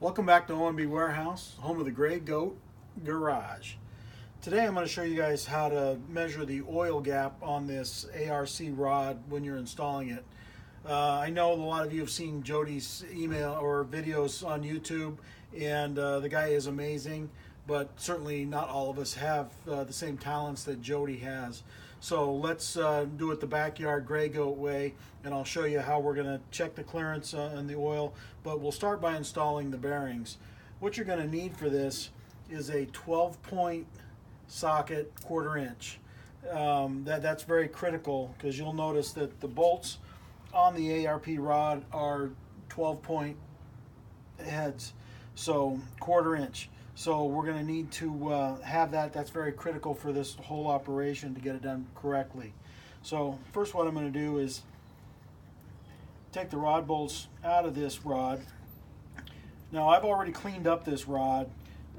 Welcome back to O&B Warehouse, home of the Gray Goat Garage. Today I'm going to show you guys how to measure the oil gap on this ARC rod when you're installing it. I know a lot of you have seen Jody's email or videos on YouTube, and the guy is amazing, but certainly not all of us have the same talents that Jody has. So let's do it the backyard Gray Goat way, and I'll show you how we're going to check the clearance on the oil, but we'll start by installing the bearings. What you're going to need for this is a 12-point socket, 1/4 inch. That's very critical because you'll notice that the bolts on the ARP rod are 12-point heads, so 1/4 inch. So we're going to need to have that. That's very critical for this whole operation to get it done correctly. So first what I'm going to do is take the rod bolts out of this rod. Now I've already cleaned up this rod.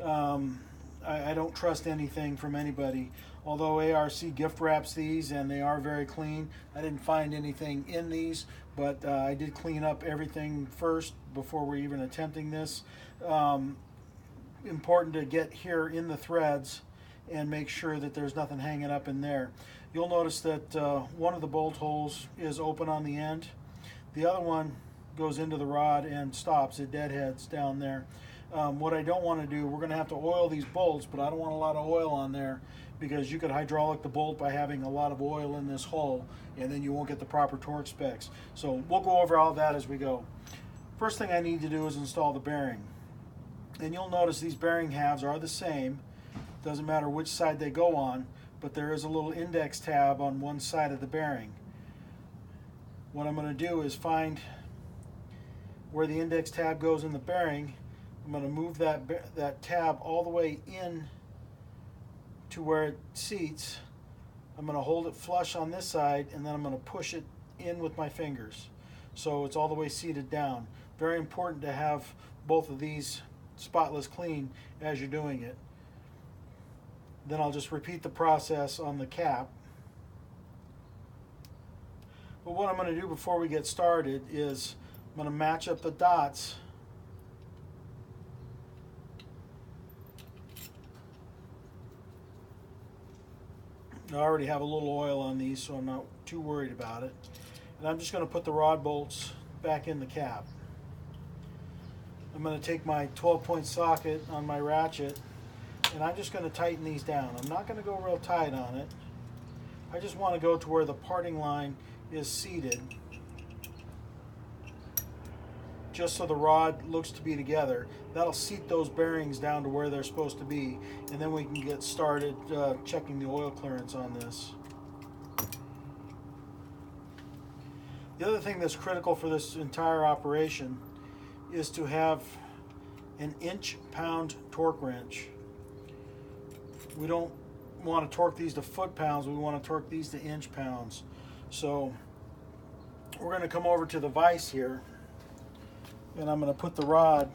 I don't trust anything from anybody. Although ARC gift wraps these and they are very clean, I didn't find anything in these, but I did clean up everything first before we're even attempting this. Important to get here in the threads and make sure that there's nothing hanging up in there. You'll notice that one of the bolt holes is open on the end. The other one goes into the rod and stops. It deadheads down there. What I don't want to do, we're going to have to oil these bolts, but I don't want a lot of oil on there because you could hydraulic the bolt by having a lot of oil in this hole, and then you won't get the proper torque specs. So we'll go over all that as we go. First thing I need to do is install the bearing. And you'll notice these bearing halves are the same. Doesn't matter which side they go on, but there is a little index tab on one side of the bearing. What I'm going to do is find where the index tab goes in the bearing. I'm going to move that tab all the way in to where it seats. I'm going to hold it flush on this side, and then I'm going to push it in with my fingers so it's all the way seated down. Very important to have both of these spotless clean as you're doing it. Then I'll just repeat the process on the cap. But what I'm going to do before we get started is I'm going to match up the dots I already have a little oil on these, so I'm not too worried about it. And I'm just going to put the rod bolts back in the cap. I'm going to take my 12-point socket on my ratchet, and I'm just going to tighten these down. I'm not going to go real tight on it. I just want to go to where the parting line is seated, just so the rod looks to be together. That'll seat those bearings down to where they're supposed to be, and then we can get started checking the oil clearance on this. The other thing that's critical for this entire operation is to have an inch-pound torque wrench. We don't want to torque these to foot-pounds, we want to torque these to inch-pounds. So we're going to come over to the vise here, and I'm going to put the rod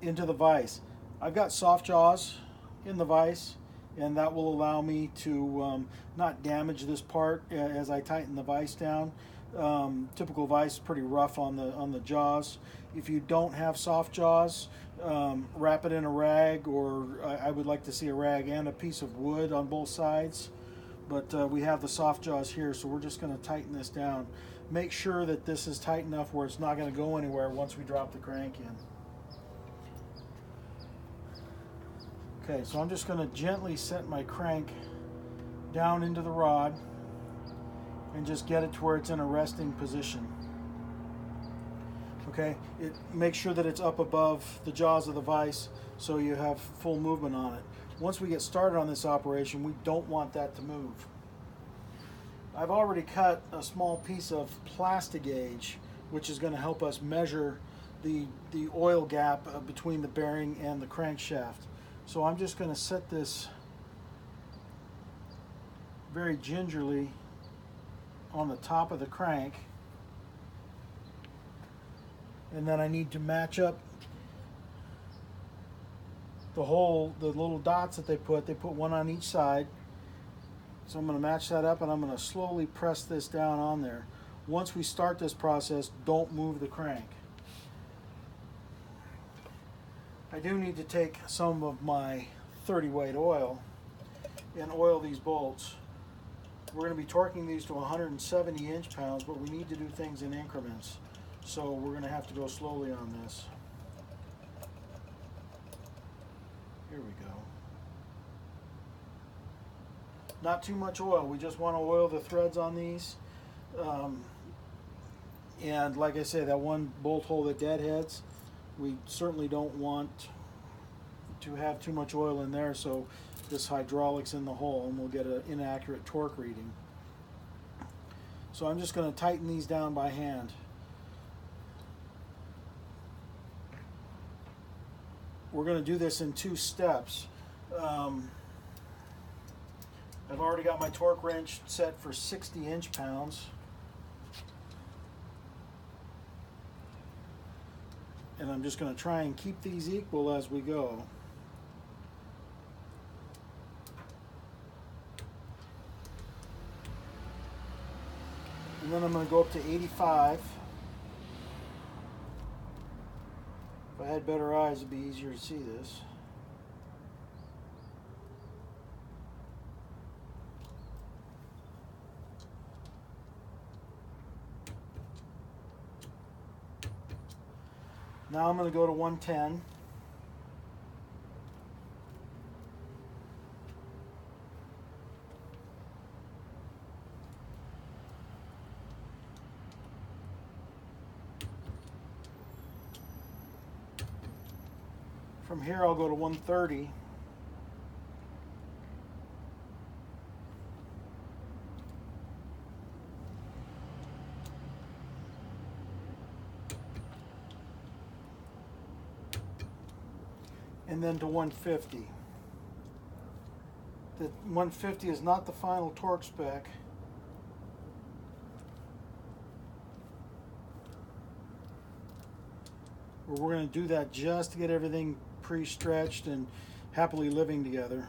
into the vise. I've got soft jaws in the vise, and that will allow me to not damage this part as I tighten the vise down. Typical vise is pretty rough on the jaws. If you don't have soft jaws, wrap it in a rag, or I would like to see a rag and a piece of wood on both sides. But we have the soft jaws here, so we're just going to tighten this down. Make sure that this is tight enough where it's not going to go anywhere once we drop the crank in. Okay, so I'm just going to gently set my crank down into the rod and just get it to where it's in a resting position. Okay, make sure that it's up above the jaws of the vise so you have full movement on it. Once we get started on this operation, we don't want that to move. I've already cut a small piece of Plastigauge, which is going to help us measure the oil gap between the bearing and the crankshaft. So I'm just going to set this very gingerly on the top of the crank, and then I need to match up the little dots that they put one on each side. So I'm going to match that up, and I'm going to slowly press this down on there. Once we start this process, don't move the crank. I do need to take some of my 30 weight oil and oil these bolts. We're going to be torquing these to 170 inch-pounds, but we need to do things in increments. So we're going to have to go slowly on this. Here we go. Not too much oil. We just want to oil the threads on these. And like I say, that one bolt hole that deadheads, we certainly don't want to have too much oil in there, so this hydraulic's in the hole and we'll get an inaccurate torque reading. So I'm just going to tighten these down by hand. We're going to do this in 2 steps. I've already got my torque wrench set for 60 inch-pounds. And I'm just going to try and keep these equal as we go. And then I'm going to go up to 85. If I had better eyes, it'd be easier to see this. Now I'm going to go to 110. From here I'll go to 130. And then to 150. The 150 is not the final torque spec. We're going to do that just to get everything pre-stretched and happily living together.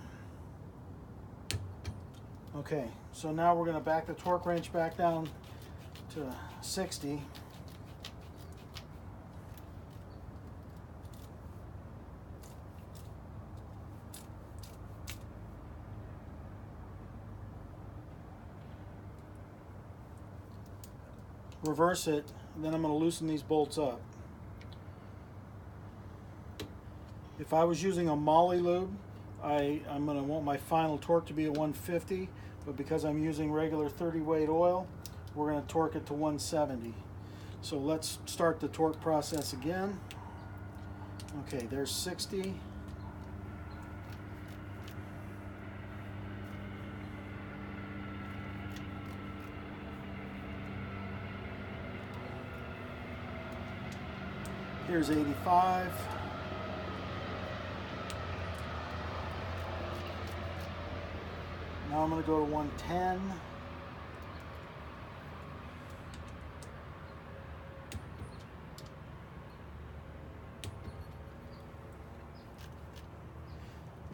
Okay, so now we're going to back the torque wrench back down to 60. Reverse it, and then I'm going to loosen these bolts up. If I was using a molly lube, I'm going to want my final torque to be at 150, but because I'm using regular 30 weight oil, we're going to torque it to 170. So let's start the torque process again. Okay, there's 60. Here's 85. Now I'm going to go to 110.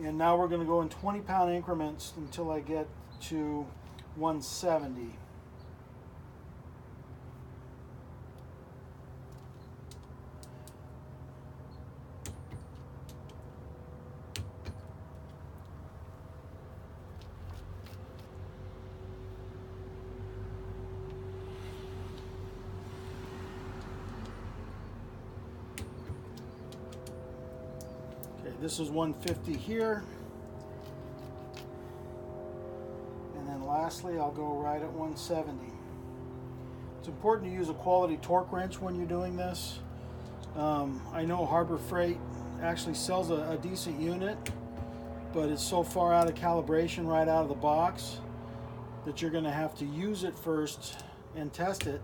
And now we're going to go in 20-pound increments until I get to 170. This is 150 here. And then lastly, I'll go right at 170. It's important to use a quality torque wrench when you're doing this. I know Harbor Freight actually sells a decent unit, but it's so far out of calibration right out of the box that you're going to have to use it first and test it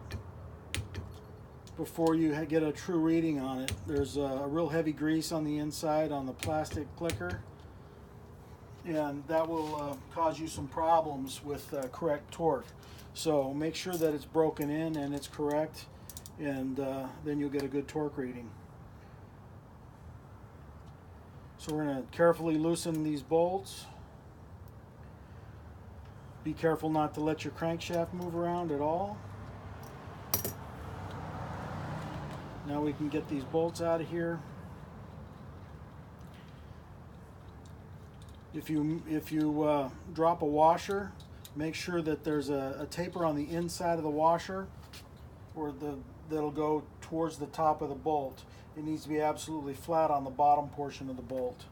before you get a true reading on it. There's a real heavy grease on the inside on the plastic clicker, and that will cause you some problems with correct torque. So make sure that it's broken in and it's correct, and then you'll get a good torque reading. So we're going to carefully loosen these bolts. Be careful not to let your crankshaft move around at all. Now we can get these bolts out of here. If you drop a washer, make sure that there's a taper on the inside of the washer, or that'll go towards the top of the bolt. It needs to be absolutely flat on the bottom portion of the bolt.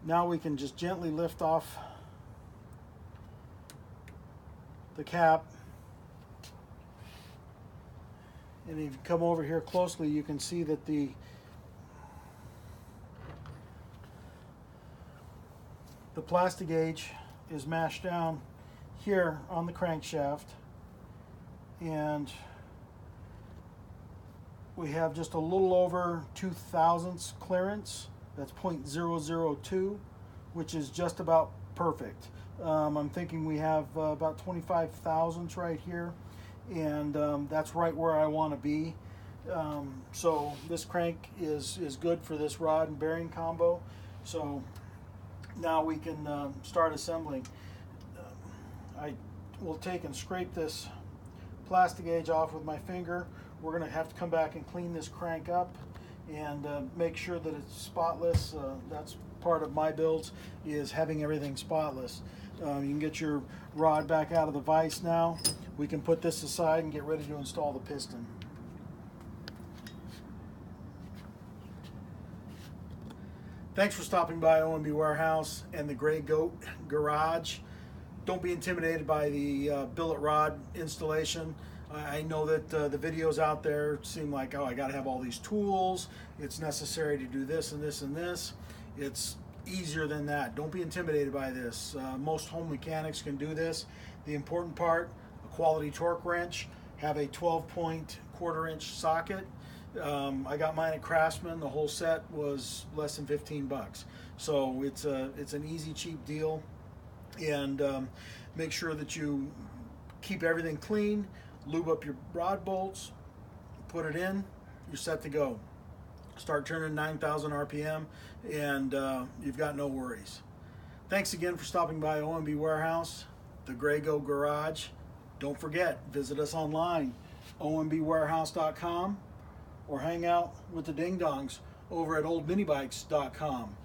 Now we can just gently lift off the cap, and if you come over here closely, you can see that the plastic gauge is mashed down here on the crankshaft, and we have just a little over 2/1000 clearance. That's 0.002, which is just about perfect. I'm thinking we have about 25 thousandths right here, and that's right where I want to be. So this crank is good for this rod and bearing combo. So now we can start assembling. I will take and scrape this plastic gauge off with my finger. We're going to have to come back and clean this crank up and make sure that it's spotless. That's part of my builds, is having everything spotless. You can get your rod back out of the vise now. We can put this aside and get ready to install the piston. Thanks for stopping by OMB Warehouse and the Gray Goat Garage. Don't be intimidated by the billet rod installation. I know that the videos out there seem like, oh, I got to have all these tools. It's necessary to do this and this and this. It's easier than that. Don't be intimidated by this. Most home mechanics can do this. The important part, a quality torque wrench, have a 12-point quarter-inch socket. I got mine at Craftsman. The whole set was less than 15 bucks. So it's an easy, cheap deal. And make sure that you keep everything clean, lube up your rod bolts, put it in, you're set to go. Start turning 9,000 RPM, and you've got no worries. Thanks again for stopping by OMB Warehouse, the Gray Goat Garage. Don't forget, visit us online, ombwarehouse.com, or hang out with the ding dongs over at oldminibikes.com.